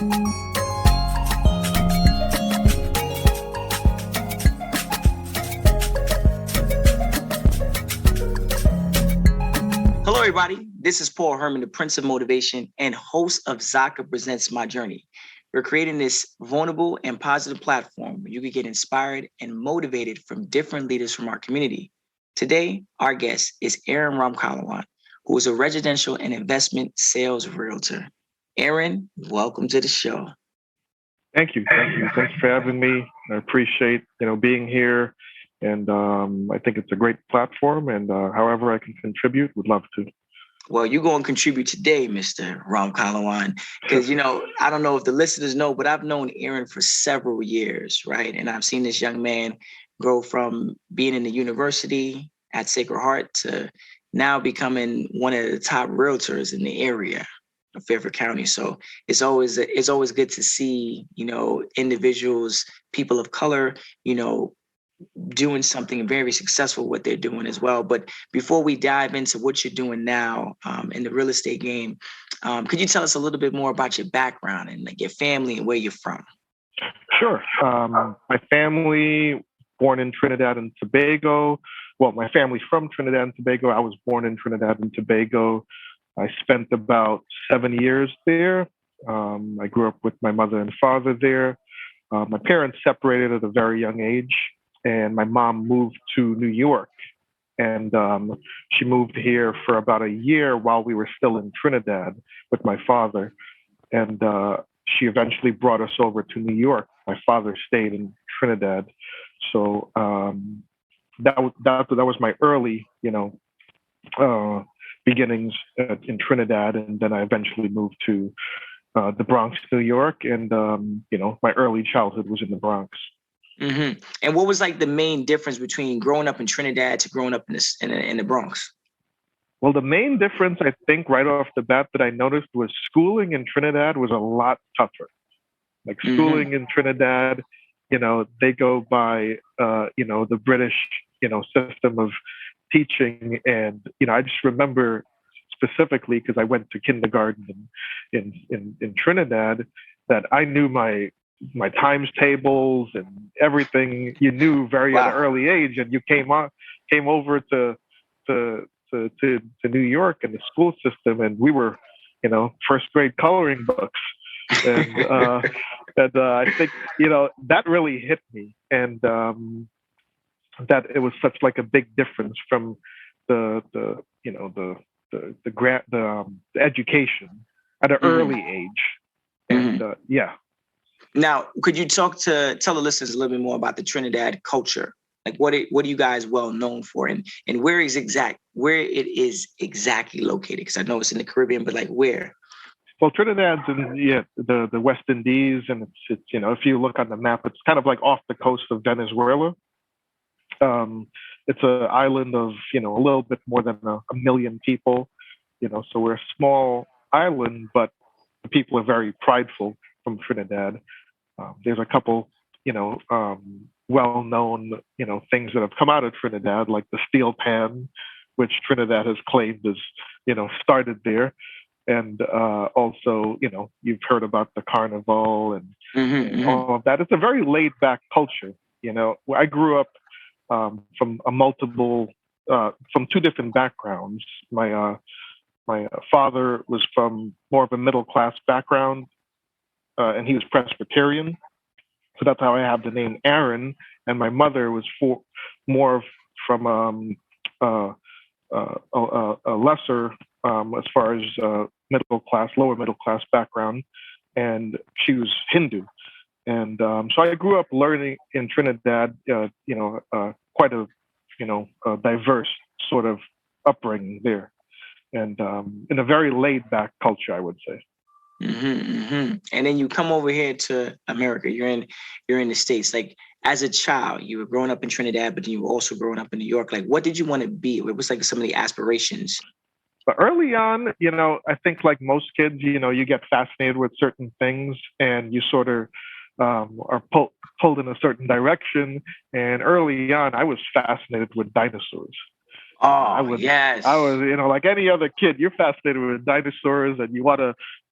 Hello, everybody. This is Paul Herman, the Prince of Motivation and host of Zaka Presents My Journey. We're creating this vulnerable and positive platform where you can get inspired and motivated from different leaders from our community. Today, our guest is Aaron Ramkalawan, who is a residential and investment sales realtor. Aaron, welcome to the show. Thank you. Thanks for having me. I appreciate being here, and I think it's a great platform. And however I can contribute, would love to. Well, you're going to contribute today, Mr. Ramkalawan, because, I don't know if the listeners know, but I've known Aaron for several years, right? And I've seen this young man grow from being in the university at Sacred Heart to now becoming one of the top realtors in the area of Fairfield County. So it's always good to see, individuals, people of color, doing something very successful, what they're doing as well. But before we dive into what you're doing now in the real estate game, could you tell us a little bit more about your background and like your family and where you're from? Sure. My family, born in Trinidad and Tobago. Well, my family's from Trinidad and Tobago. I was born in Trinidad and Tobago. I spent about 7 years there. I grew up with my mother and father there. My parents separated at a very young age, and my mom moved to New York. And she moved here for about a year while we were still in Trinidad with my father. And she eventually brought us over to New York. My father stayed in Trinidad. So that was my early, beginnings in Trinidad. And then I eventually moved to the Bronx, New York. And, my early childhood was in the Bronx. Mm-hmm. And what was like the main difference between growing up in Trinidad to growing up in the Bronx? Well, the main difference, I think, right off the bat that I noticed was schooling in Trinidad was a lot tougher. Like schooling in Trinidad, they go by, the British, system of teaching. And, I just remember specifically because I went to kindergarten in Trinidad that I knew my times tables and everything you knew very at an early age, and you came over to New York and the school system, and we were, first grade coloring books, and I think that really hit me, and that it was such like a big difference from the education at an early age, and Now, could you tell the listeners a little bit more about the Trinidad culture? Like, what are you guys well known for, and where it is exactly located? Because I know it's in the Caribbean, but like where? Well, Trinidad's in the West Indies, and it's if you look on the map, it's kind of like off the coast of Venezuela. It's an island of a little bit more than a million people. So we're a small island, but the people are very prideful from Trinidad. There's a couple, well-known, things that have come out of Trinidad, like the steel pan, which Trinidad has claimed is, started there. And also, you've heard about the carnival and all of that. It's a very laid-back culture. I grew up from from two different backgrounds. My father was from more of a middle-class background, and he was Presbyterian. So that's how I have the name Aaron. And my mother was more from a lesser, as far as lower middle class background, and she was Hindu. And so I grew up learning in Trinidad, quite a diverse sort of upbringing there, and in a very laid back culture, I would say. And then you come over here to America. You're in the States. Like as a child, you were growing up in Trinidad, but then you were also growing up in New York. Like, what did you want to be? What was like some of the aspirations? But early on, I think like most kids, you get fascinated with certain things, and you sort of are pulled in a certain direction. And early on, I was fascinated with dinosaurs. Yes. I was, like any other kid, you're fascinated with dinosaurs, and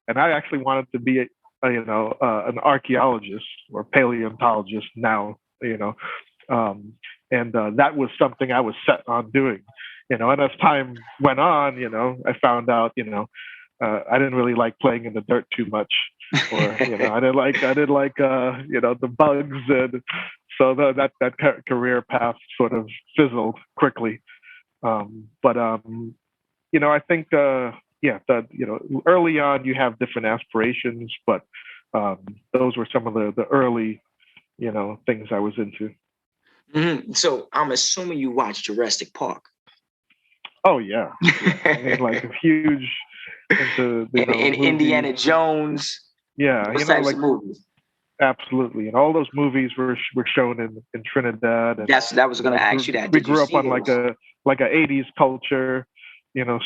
and I actually wanted to be an archaeologist or paleontologist now, you know, um, and that was something I was set on doing, And as time went on, I found out, I didn't really like playing in the dirt too much, or I didn't like the bugs, and so that career path sort of fizzled quickly. But I think yeah, that early on you have different aspirations, but um, those were some of the early things I was into. So I'm assuming you watched Jurassic Park. Oh yeah, yeah. I mean, like huge into and movies. Indiana Jones, Yeah, those types like of movies. absolutely, and all those movies were shown in Trinidad, and That was going to ask you that. we Did you grew up see on those? like a '80s culture,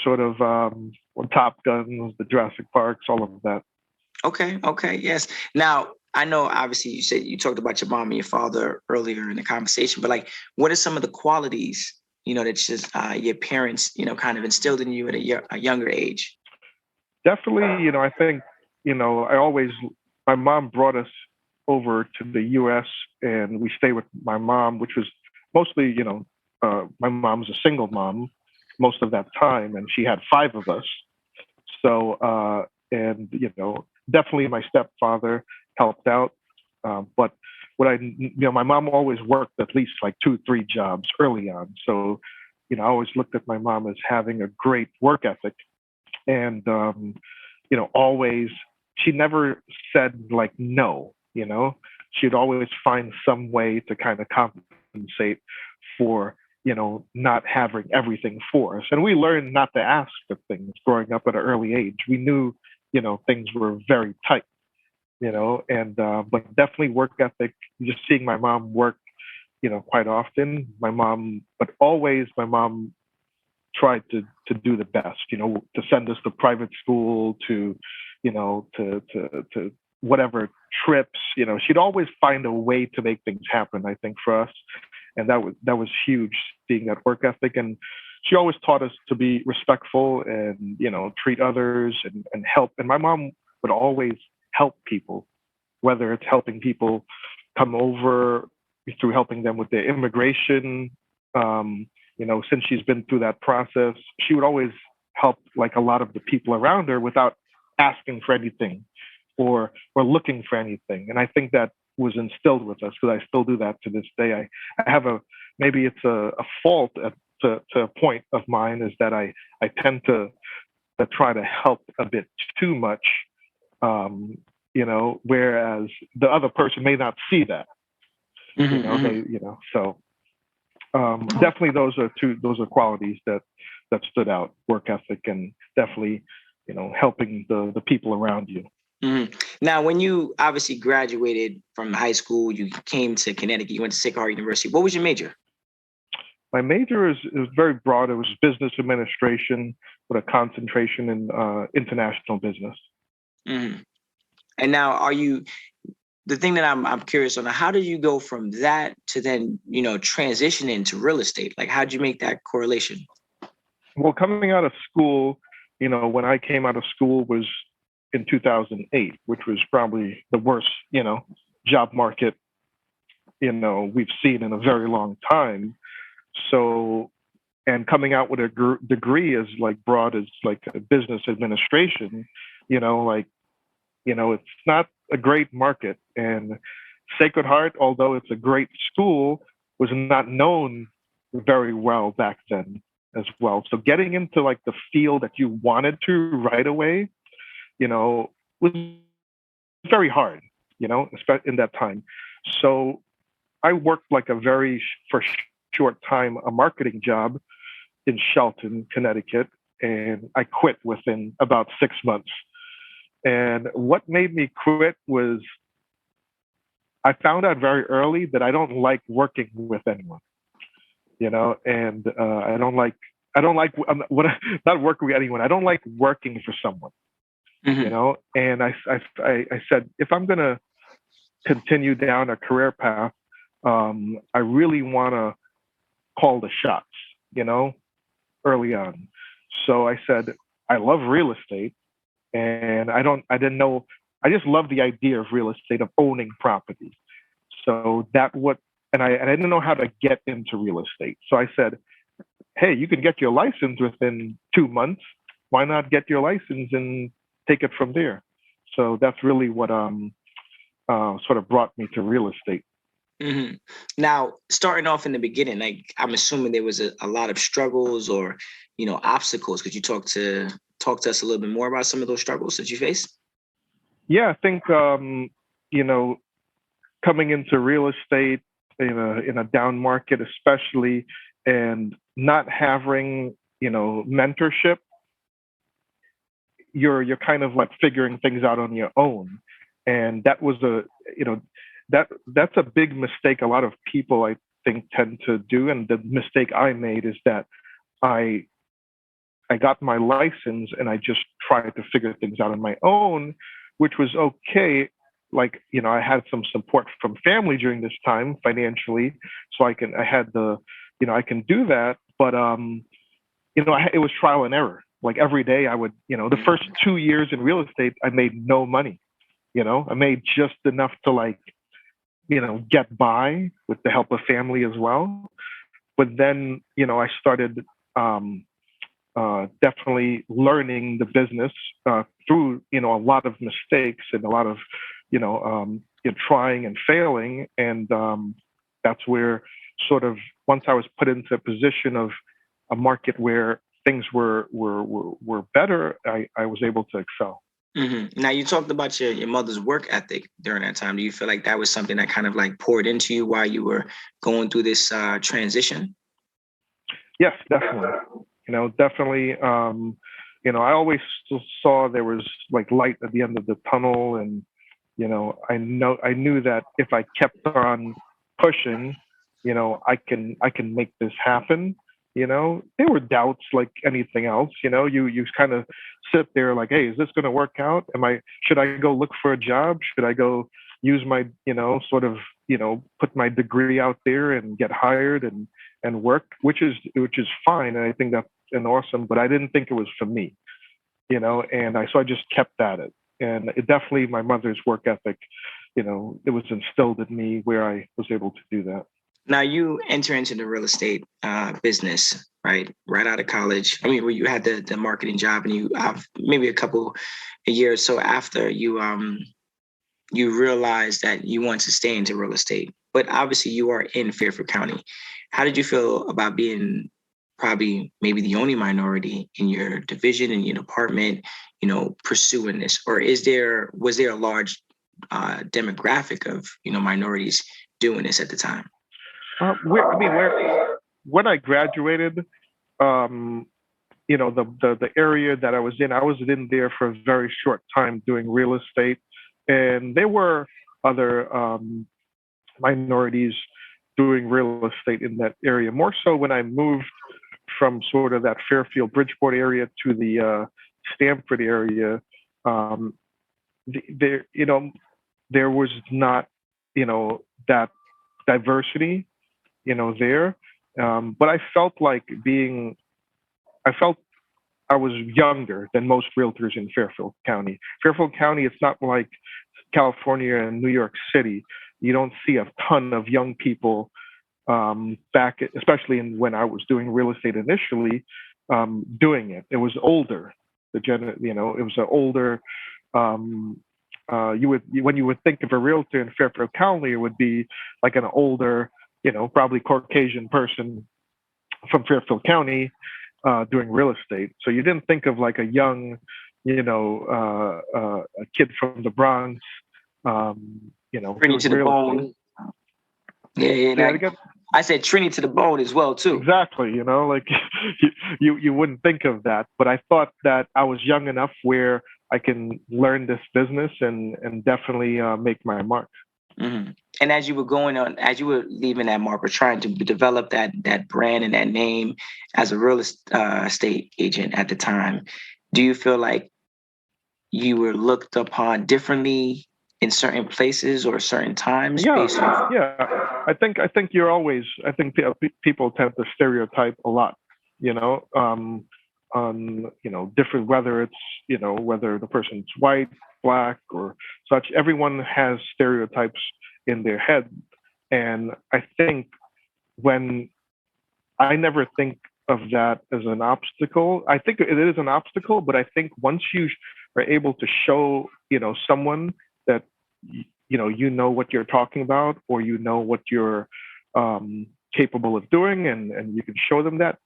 sort of Top Guns, the Jurassic Parks, all of that. Okay, okay, yes. Now, I know obviously you said you talked about your mom and your father earlier in the conversation, but like, what are some of the qualities, that just your parents, kind of instilled in you at a younger age? Definitely, I think, my mom brought us over to the US and we stayed with my mom, which was mostly, my mom's a single mom most of that time, and she had five of us. So, and, definitely my stepfather helped out. But my mom always worked at least like 2, 3 jobs early on. So, I always looked at my mom as having a great work ethic. And, always, she never said like no, she'd always find some way to kind of compensate for, not having everything for us. And we learned not to ask for things growing up at an early age. We knew, things were very tight, and, but definitely work ethic, just seeing my mom work, quite often. But always my mom tried to do the best, to send us to private school, to, to whatever trips, she'd always find a way to make things happen, I think, for us. And that was huge, seeing that work ethic. And she always taught us to be respectful and, treat others and help. And my mom would always help people, whether it's helping people come over through helping them with their immigration. Since she's been through that process, she would always help like a lot of the people around her without asking for anything or looking for anything. And I think that was instilled with us, because I still do that to this day. I have maybe it's a fault to a point of mine, is that I tend to try to help a bit too much, whereas the other person may not see that, so definitely those are qualities that stood out: work ethic, and definitely, helping the people around you. Now, when you obviously graduated from high school, you came to Connecticut, you went to Sacred Heart University. What was your major? My major is very broad. It was business administration with a concentration in international business. Mm-hmm. And now, the thing that I'm curious on, how did you go from that to then, transition into real estate? Like, how did you make that correlation? Well, coming out of school, when I came out of school was in 2008, which was probably the worst, job market, we've seen in a very long time. So, and coming out with a degree as like broad as like a business administration, it's not a great market. And Sacred Heart, although it's a great school, was not known very well back then as well. So getting into like the field that you wanted to right away, was very hard, in that time. So I worked like for short time, a marketing job in Shelton, Connecticut, and I quit within about 6 months. And what made me quit was I found out very early that I don't like working with anyone, and I don't like not working with anyone. I don't like working for someone, And I said, if I'm gonna continue down a career path, I really want to call the shots, early on. So I said, I love real estate, and I didn't know I just love the idea of real estate, of owning property. So that what, and I didn't know how to get into real estate. So I said, hey, you can get your license within 2 months. Why not get your license and take it from there? So that's really what sort of brought me to real estate. Mm-hmm. Now, starting off in the beginning, like I'm assuming there was a lot of struggles or, obstacles. Could you talk to us a little bit more about some of those struggles that you faced? Yeah, I think you know, coming into real estate in a down market, especially, and not having mentorship, you're kind of like figuring things out on your own, and that was a you know that's a big mistake a lot of people I think tend to do, and the mistake I made is that I I got my license and I just tried to figure things out on my own, which was okay. Like, I had some support from family during this time financially, so I had I can do that. But it was trial and error. Like every day I would, the first 2 years in real estate, I made no money. I made just enough to get by with the help of family as well. But then, I started definitely learning the business through a lot of mistakes and a lot of trying and failing, and that's where sort of once I was put into a position of a market where things were better, I was able to excel. Now, you talked about your mother's work ethic during that time. Do you feel like that was something that kind of like poured into you while you were going through this transition? Yes, definitely. Definitely. I always saw there was like light at the end of the tunnel, and I knew that if I kept on pushing, I can make this happen. There were doubts like anything else. You kind of sit there like, hey, is this going to work out? Should I go look for a job? Should I go use my, sort of, put my degree out there and get hired and work, which is fine. And I think that's an awesome, but I didn't think it was for me, and so I just kept at it. And it definitely, my mother's work ethic, it was instilled in me where I was able to do that. Now, you enter into the real estate business, right out of college. I mean, where you had the marketing job, and you have maybe a years or so after you realized that you want to stay into real estate. But obviously, you are in Fairfield County. How did you feel about being probably maybe the only minority in your division, in your department, pursuing this? Or was there a large demographic of minorities doing this at the time? When I graduated, um, the area that I was in there for a very short time doing real estate, and there were other minorities doing real estate in that area. More so when I moved from sort of that Fairfield Bridgeport area to the Stamford area, um, there was not that diversity there. But I felt I was younger than most realtors in Fairfield County. Fairfield County, it's not like California and New York City. You don't see a ton of young people back, especially when I was doing real estate initially, doing it. It was older. It was an older. When you would think of a realtor in Fairfield County, it would be like an older, probably Caucasian person from Fairfield County doing real estate. So you didn't think of like a young, a kid from the Bronx, Trini to the bone. Yeah. I said Trini to the bone as well too. Exactly. Like you wouldn't think of that, but I thought that I was young enough where I can learn this business and definitely make my mark. Mm-hmm. And as you were leaving that mark or trying to develop that brand and that name as a real estate agent at the time, do you feel like you were looked upon differently in certain places or certain times? Yeah. I think you're always. I think people tend to stereotype a lot. different, whether it's whether the person's white, black, or such. Everyone has stereotypes in their head, and I think when I never think of that as an obstacle. I think it is an obstacle, but I think once you are able to show, someone that what you're talking about, or what you're capable of doing, and you can show them that,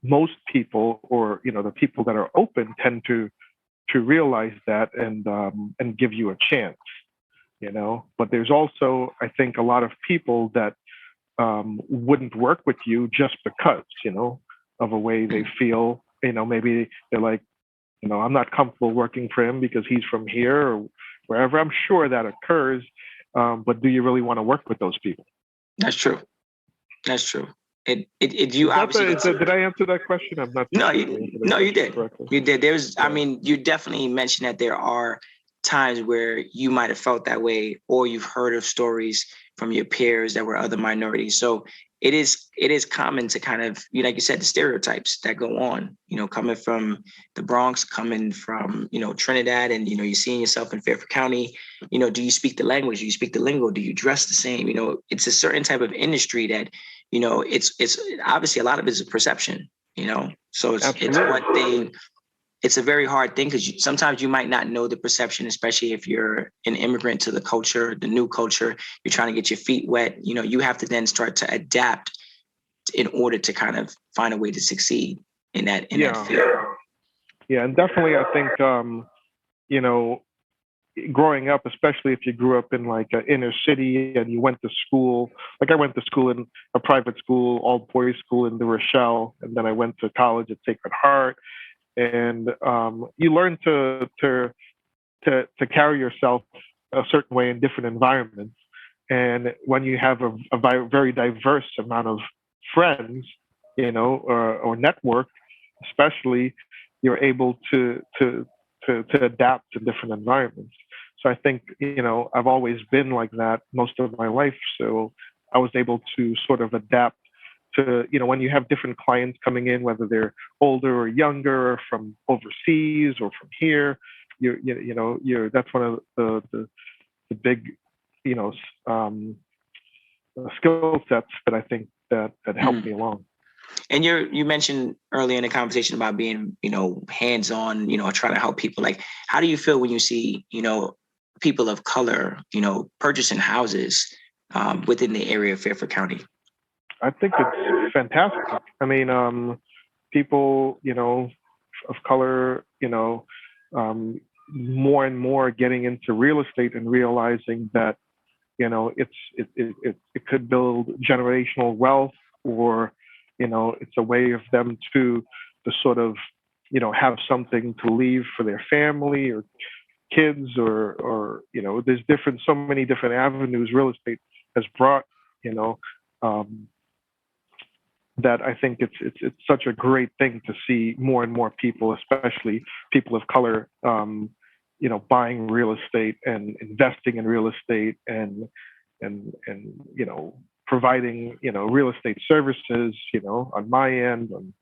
most people, or the people that are open, tend to realize that, and give you a chance. But there's also, I think, a lot of people that wouldn't work with you just because, of a way they feel. Maybe they're like, I'm not comfortable working for him because he's from here or wherever. I'm sure that occurs, but do you really want to work with those people? That's true. That's true. You obviously did I answer that question? I'm not. No, you did. Correctly. You did. I mean, you definitely mentioned that there are times where you might have felt that way, or you've heard of stories from your peers that were other minorities. So it is common to kind of, like you said, the stereotypes that go on, coming from the Bronx, coming from, Trinidad, and, you're seeing yourself in Fairfield County. Do you speak the language? Do you speak the lingo? Do you dress the same? It's a certain type of industry that, it's obviously a lot of it is a perception, so it's one thing. It's a very hard thing because sometimes you might not know the perception, especially if you're an immigrant to the culture, the new culture. You're trying to get your feet wet. You have to then start to adapt in order to kind of find a way to succeed in that field. Yeah, and definitely, I think growing up, especially if you grew up in like an inner city and you went to school, like I went to school in a private school, all boys school in the Rochelle, and then I went to college at Sacred Heart. And you learn to carry yourself a certain way in different environments. And when you have a very diverse amount of friends, or network, especially, you're able to adapt to different environments. So I think I've always been like that most of my life. So I was able to sort of adapt to, when you have different clients coming in, whether they're older or younger, or from overseas or from here, that's one of the big, skill sets that I think that helped me along. And you mentioned earlier in the conversation about being, hands-on, trying to help people. Like, how do you feel when you see, people of color, purchasing houses within the area of Fairfield County? I think it's fantastic. I mean, people, of color, more and more getting into real estate and realizing that, it could build generational wealth, or, it's a way of them to sort of, have something to leave for their family or kids, or there's so many different avenues real estate has brought, that I think it's such a great thing to see more and more people, especially people of color, buying real estate and investing in real estate, and providing real estate services, on my end, on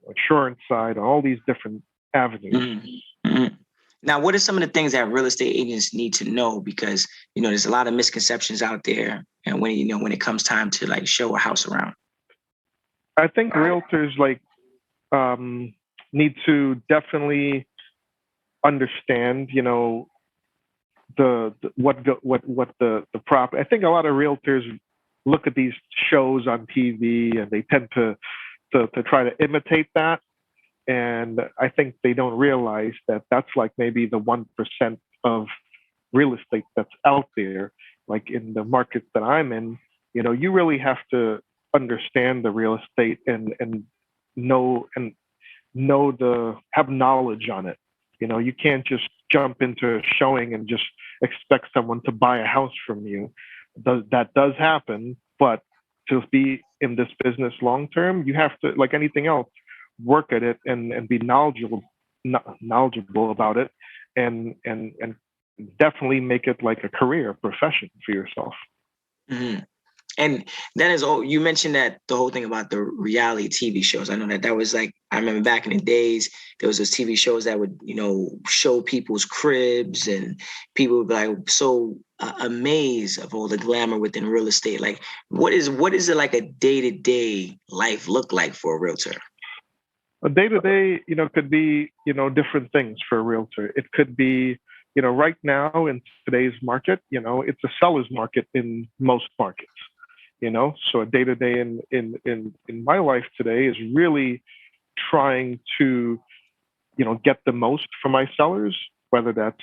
insurance side, on all these different avenues. Mm-hmm. Now, what are some of the things that real estate agents need to know? Because there's a lot of misconceptions out there, and when it comes time to like show a house around. I think realtors need to definitely understand, what the prop. I think a lot of realtors look at these shows on TV and they tend to try to imitate that, and I think they don't realize that that's like maybe the 1% of real estate that's out there. Like in the markets that I'm in, you really have to understand the real estate and have knowledge on it. You can't just jump into a showing and just expect someone to buy a house from you. That does happen, but to be in this business long term, you have to, like anything else, work at it and be knowledgeable about it, and definitely make it like a career, profession for yourself. Mm-hmm. And that is all you mentioned, that the whole thing about the reality TV shows. I know that was like, I remember back in the days, there was those TV shows that would, show people's cribs, and people would be like so amazed of all the glamour within real estate. Like, what is it like a day-to-day life look like for a realtor? A day to day, could be, different things for a realtor. It could be, right now in today's market, it's a seller's market in most markets. So a day to day in my life today is really trying to, get the most from my sellers, whether that's,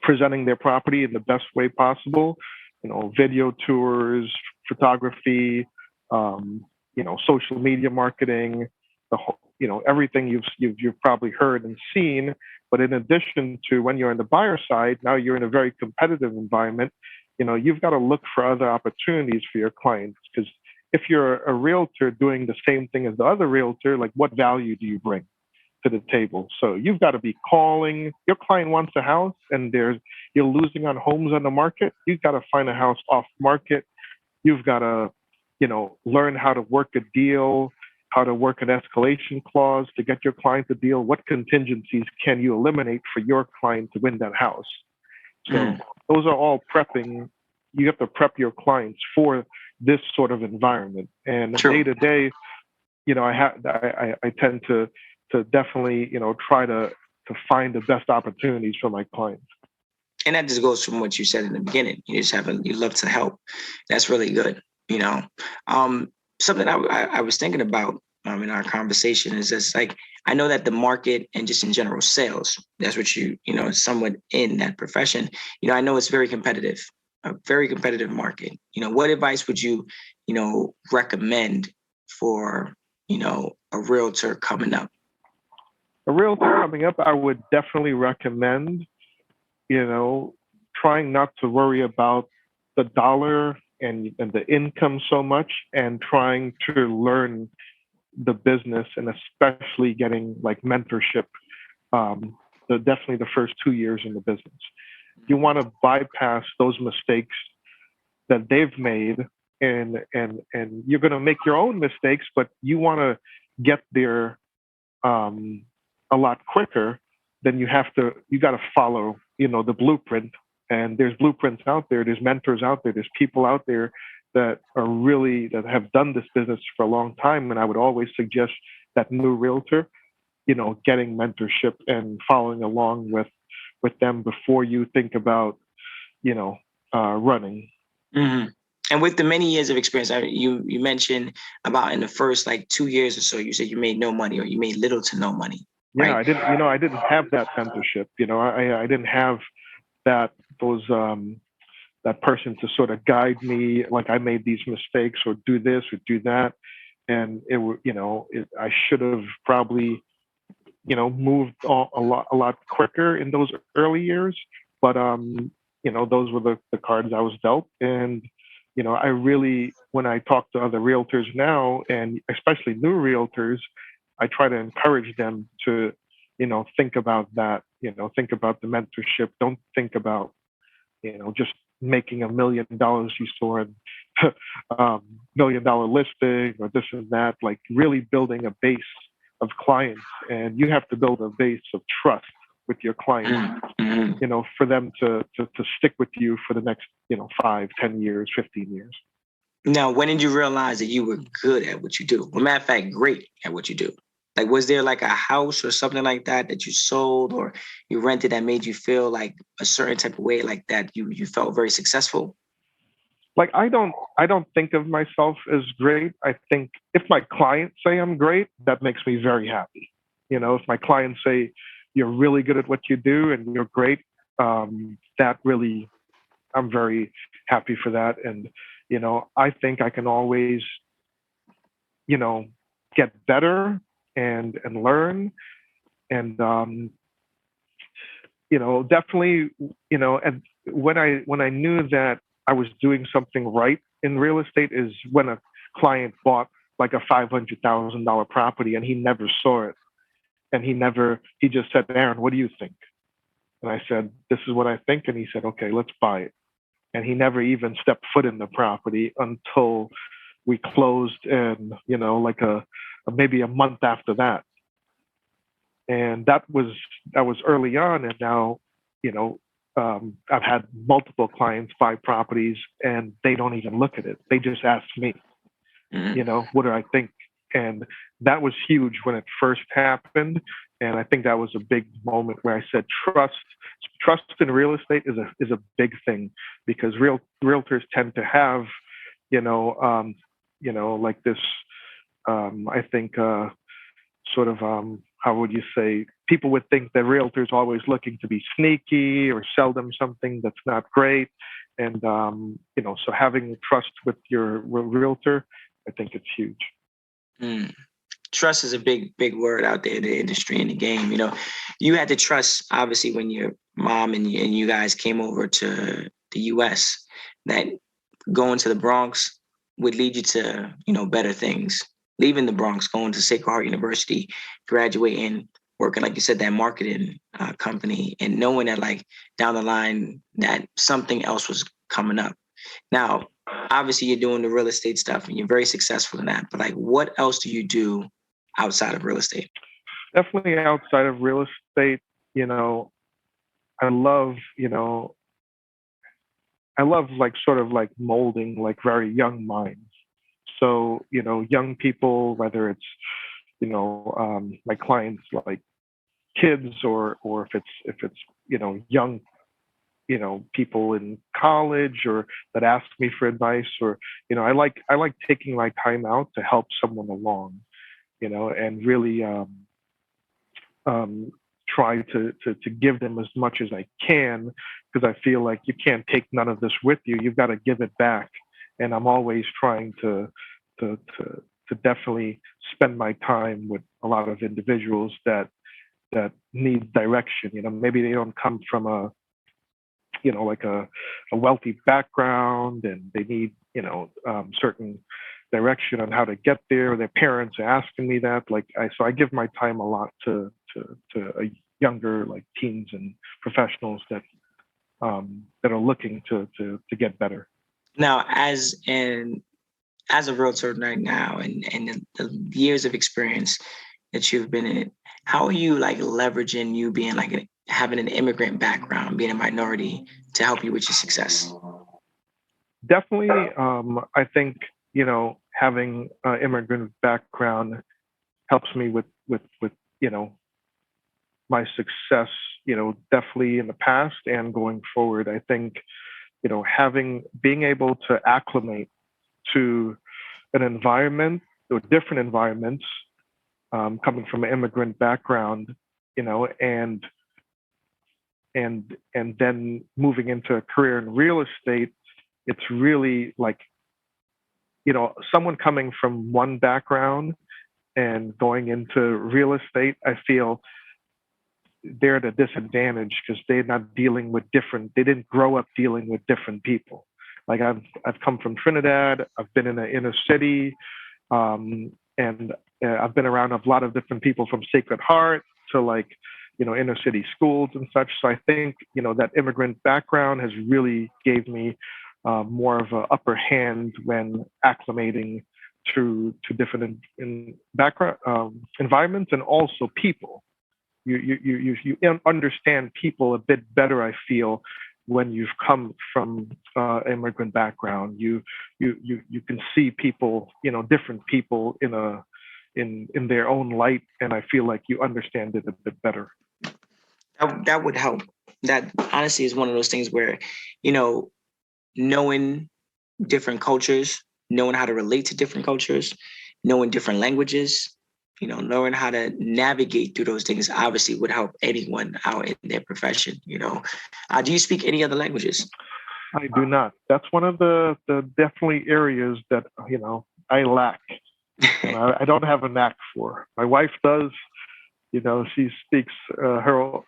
presenting their property in the best way possible, video tours, photography, social media marketing, the whole, everything you've probably heard and seen. But in addition to, when you're on the buyer side, now you're in a very competitive environment. You've got to look for other opportunities for your clients, because if you're a realtor doing the same thing as the other realtor, like, what value do you bring to the table? So you've got to be calling. Your client wants a house, and you're losing on homes on the market. You've got to find a house off market. You've got to, learn how to work a deal, how to work an escalation clause to get your client the deal. What contingencies can you eliminate for your client to win that house? So those are all prepping. You have to prep your clients for this sort of environment. And True. day to day, I tend to definitely, try to find the best opportunities for my clients. And that just goes from what you said in the beginning. You love to help. That's really good. Something I was thinking about in our conversation is just like, I know that the market and just in general sales, that's what somewhat in that profession, I know it's very competitive, a very competitive market. What advice would you, recommend for, a realtor coming up? A realtor coming up, I would definitely recommend, trying not to worry about the dollar and the income so much, and trying to learn the business, and especially getting like mentorship. Definitely the first 2 years in the business. You want to bypass those mistakes that they've made, and you're going to make your own mistakes, but you want to get there a lot quicker. Then you got to follow, the blueprint. And there's blueprints out there. There's mentors out there. There's people out there that have done this business for a long time. And I would always suggest that new realtor, getting mentorship and following along with them before you think about, running. Mm-hmm. And with the many years of experience, you mentioned about in the first like 2 years or so, you said you made no money, or you made little to no money. Yeah, right? I didn't have that mentorship. I didn't have that person to sort of guide me. Like, I made these mistakes, or do this or do that, and I should have probably, moved a lot quicker in those early years. But those were the cards I was dealt. And I really, when I talk to other realtors now, and especially new realtors, I try to encourage them to, think about that, think about the mentorship. Don't think about, just making $1 million you saw in $1 million listing, or this and that. Like, really building a base of clients, and you have to build a base of trust with your clients, for them to stick with you for the next, 5, 10 years, 15 years. Now, when did you realize that you were good at what you do? Well, matter of fact, great at what you do. Like, was there like a house or something like that you sold or you rented that made you feel like a certain type of way, like that you felt very successful? Like, I don't think of myself as great. I think if my clients say I'm great, that makes me very happy. If my clients say you're really good at what you do and you're great, that really, I'm very happy for that. And, I think I can always, get better and learn. And, definitely, and when I knew that I was doing something right in real estate is when a client bought like a $500,000 property, and he never saw it. And he just said, "Aaron, what do you think?" And I said, "This is what I think." And he said, "Okay, let's buy it." and he never even stepped foot in the property until we closed, and like maybe a month after that. And that was early on, and now you know I've had multiple clients buy properties, and they don't even look at it. They just ask me, Mhm. what do I think? And that was huge when it first happened. And I think that was a big moment where I said trust in real estate is a big thing, because realtors tend to have, like this, I think, sort of, how would you say, people would think that realtors always looking to be sneaky or sell them something that's not great. And, so having trust with your realtor, I think it's huge. Mm. Trust is a big word out there in the industry, in the game. You had to trust, obviously, when your mom and you guys came over to the US, that going to the Bronx would lead you to, better things. Leaving the Bronx, going to Sacred Heart University, graduating, working, like you said, that marketing company, and knowing that, like, down the line, that something else was coming up. Now, obviously, you're doing the real estate stuff and you're very successful in that. But, like, what else do you do outside of real estate? Definitely outside of real estate, I love, like sort of like molding like very young minds. So, young people, whether it's, my clients like kids, or if it's, young, people in college, or that ask me for advice, or, I like taking my time out to help someone along, and really, um, try to give them as much as I can, because I feel like you can't take none of this with you. You've got to give it back, and I'm always trying to definitely spend my time with a lot of individuals that need direction. Maybe they don't come from like a wealthy background, and they need certain direction on how to get there. Their parents are asking me that. So I give my time a lot to a younger, like, teens and professionals that are looking to get better. Now, as a realtor right now, and the years of experience that you've been in, how are you, like, leveraging you being like having an immigrant background, being a minority, to help you with your success? Definitely, I think having an immigrant background helps me with my success. Definitely in the past and going forward. I think being able to acclimate to an environment or different environments, coming from an immigrant background, and then moving into a career in real estate. It's really like, someone coming from one background and going into real estate, I feel they're at a disadvantage, because they're not dealing with they didn't grow up dealing with different people. Like, I've come from Trinidad. I've been in the inner city, and I've been around a lot of different people, from Sacred Heart to, like, inner city schools and such. So I think that immigrant background has really gave me more of an upper hand when acclimating to different in background, environments, and also people. You understand people a bit better, I feel, when you've come from immigrant background. You can see people, different people in their own light, and I feel like you understand it a bit better. That would help. That honestly is one of those things where, you know, knowing different cultures, knowing how to relate to different cultures, knowing different languages, knowing how to navigate through those things obviously would help anyone out in their profession. Do you speak any other languages? I do not. That's one of the definitely areas that I lack. I don't have a knack for. My wife does. She speaks her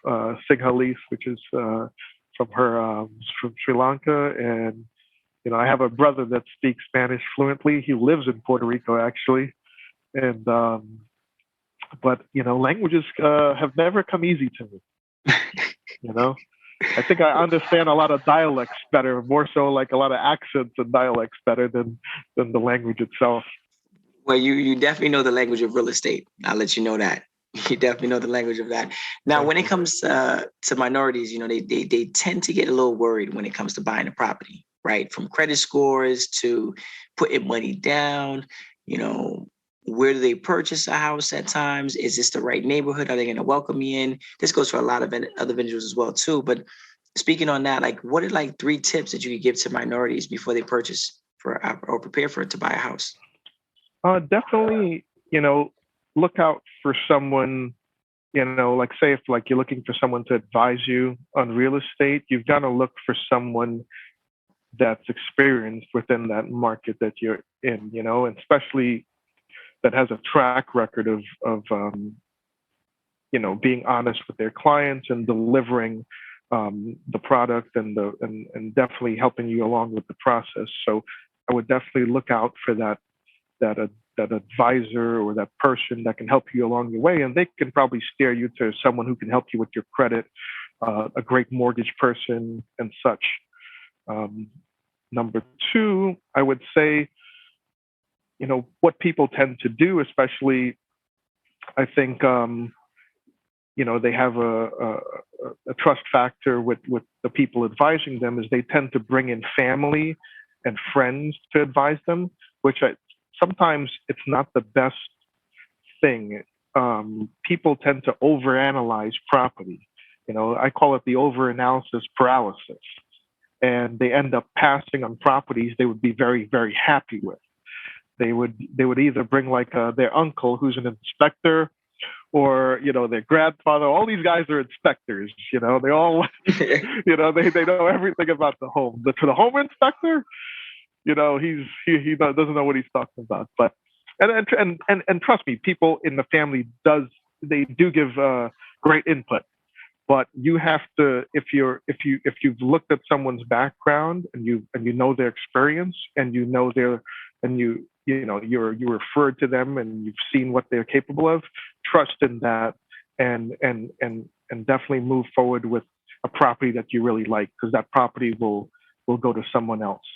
Sinhalese, which is from her from Sri Lanka, and I have a brother that speaks Spanish fluently. He lives in Puerto Rico, actually, and but languages have never come easy to me. You know, I think I understand a lot of dialects better, more so like a lot of accents and dialects better than the language itself. Well, you definitely know the language of real estate. I'll let you know that. You definitely know the language of that. Now, Thank when it you. comes to minorities, you know, they tend to get a little worried when it comes to buying a property, right? From credit scores to putting money down, you know, where do they purchase a house at times? Is this the right neighborhood? Are they going to welcome me in? This goes for a lot of other individuals as well too. But speaking on that, like, what are like three tips that you could give to minorities before they purchase for or prepare for to buy a house? Definitely, look out for someone, like say if like you're looking for someone to advise you on real estate, you've got to look for someone that's experienced within that market that you're in, and especially that has a track record of being honest with their clients and delivering the product and definitely helping you along with the process. So I would definitely look out for that that advisor or that person that can help you along the way, and they can probably steer you to someone who can help you with your credit, a great mortgage person and such. Um, Number two, I would say, what people tend to do, especially, I think, they have a trust factor with the people advising them, is they tend to bring in family and friends to advise them, which sometimes it's not the best thing. People tend to overanalyze property. I call it the overanalysis paralysis, and they end up passing on properties they would be very, very happy with. They would either bring like their uncle who's an inspector, or their grandfather. All these guys are inspectors. They all they know everything about the home. To the home inspector, he doesn't know what he's talking about. But and trust me, people in the family they do give great input. But you have to, if you've looked at someone's background and you know their experience, and you know their and you referred to them and you've seen what they're capable of, trust in that, and definitely move forward with a property that you really like, because that property will go to someone else.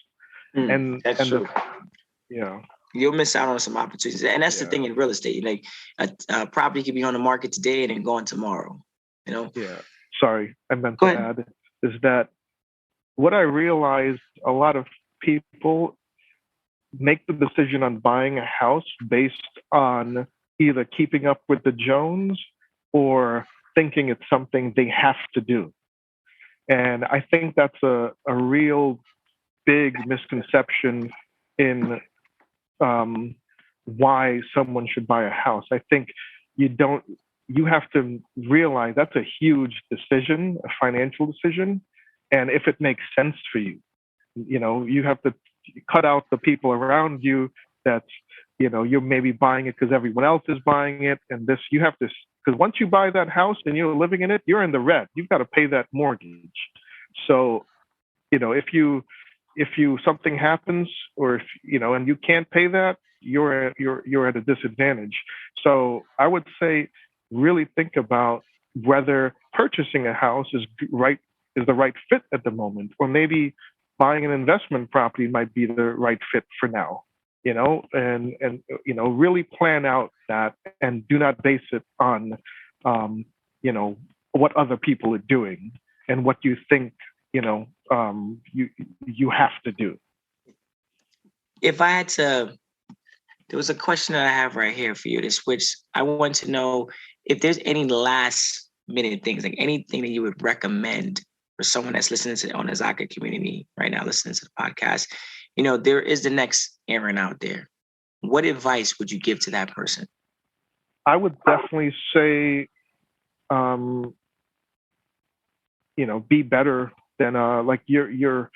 and That's and the true. yeah You'll miss out on some opportunities, and that's the yeah thing in real estate. Like a property could be on the market today and then gone tomorrow. You know. yeah Sorry, I meant Go to ahead. add is that what I realized, a lot of people make the decision on buying a house based on either keeping up with the Jones or thinking it's something they have to do. And I think that's a real big misconception in um, why someone should buy a house. I think you don't, you have to realize that's a huge decision, a financial decision. And if it makes sense for you, you have to cut out the people around you that, you're maybe buying it because everyone else is buying it. And this, you have to, because once you buy that house and you're living in it, you're in the red. You've got to pay that mortgage. So, if you something happens, or if and you can't pay that, you're at a disadvantage. So I would say, really think about whether purchasing a house is the right fit at the moment, or maybe buying an investment property might be the right fit for now. Really plan out that, and do not base it on um, you know what other people are doing and what you think you have to do. If I had to, there was a question that I have right here for you. This, which I want to know if there's any last minute things, like anything that you would recommend for someone that's listening to on the Zaka community right now, listening to the podcast. You know, there is the next Aaron out there. What advice would you give to that person? I would definitely say, um, be better than like the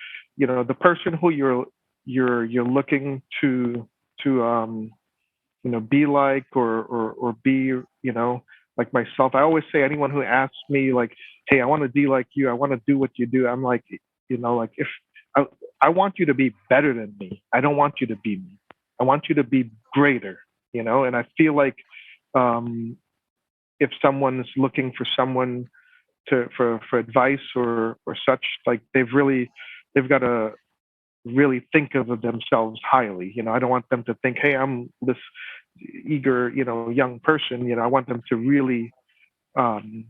person who you're looking to be like, or be, like myself. I always say, anyone who asks me like, hey, I want to be like you, I want to do what you do, I'm like, like, if I, I want you to be better than me, I don't want you to be me, I want you to be greater. And I feel like, um if someone's looking for someone for advice or such, like they've got to really think of themselves highly. I don't want them to think, hey, I'm this eager, young person. I want them to really um,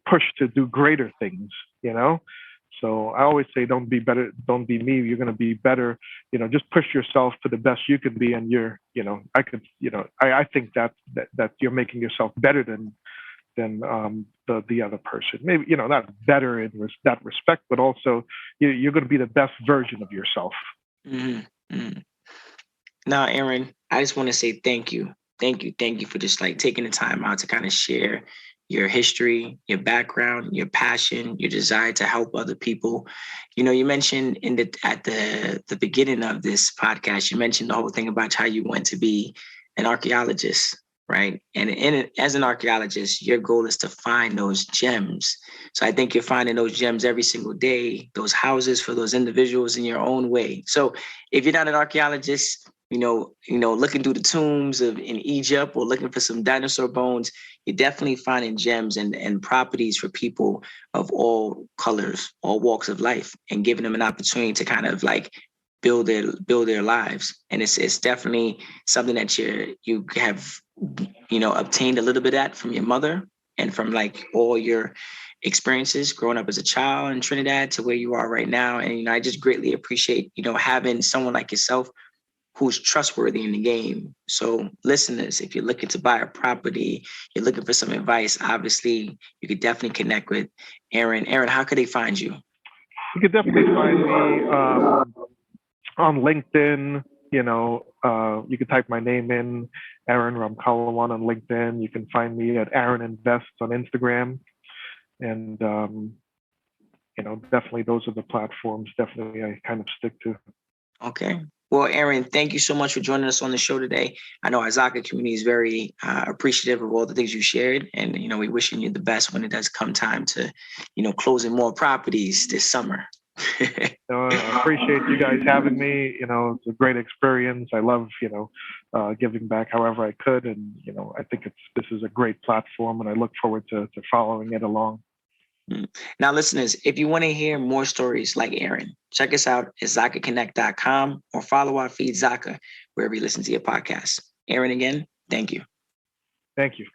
push to do greater things. You know, so I always say, don't be better, don't be me. You're going to be better. Just push yourself to the best you can be, and I think that you're making yourself better than the other person. Maybe not better in that respect, but also you're going to be the best version of yourself. Mm-hmm. Mm-hmm. Now, Aaron, I just want to say thank you for just like taking the time out to kind of share your history, your background, your passion, your desire to help other people. You mentioned at the beginning of this podcast, you mentioned the whole thing about how you went to be an archaeologist, right? And as an archaeologist, your goal is to find those gems. So I think you're finding those gems every single day, those houses for those individuals in your own way. So if you're not an archaeologist, looking through the tombs in Egypt or looking for some dinosaur bones, you're definitely finding gems and properties for people of all colors, all walks of life, and giving them an opportunity to kind of like build their lives. And it's definitely something that you have obtained a little bit at from your mother and from like all your experiences growing up as a child in Trinidad to where you are right now. And I just greatly appreciate having someone like yourself who's trustworthy in the game. So listeners, if you're looking to buy a property, you're looking for some advice, obviously you could definitely connect with Aaron. Aaron, how could they find you? You could definitely find me on LinkedIn. You can type my name in, Aaron Ramkalawan on LinkedIn. You can find me at Aaron Invest on Instagram. And, definitely those are the platforms definitely I kind of stick to. Okay. Well, Aaron, thank you so much for joining us on the show today. I know our Zaka community is very appreciative of all the things you shared. And, we're wishing you the best when it does come time to, closing more properties this summer. I appreciate you guys having me. It's a great experience. I love, giving back however I could. And, I think this is a great platform and I look forward to following it along. Now, listeners, if you want to hear more stories like Aaron, check us out at ZakaConnect.com or follow our feed Zaka wherever you listen to your podcast. Aaron, again, thank you. Thank you.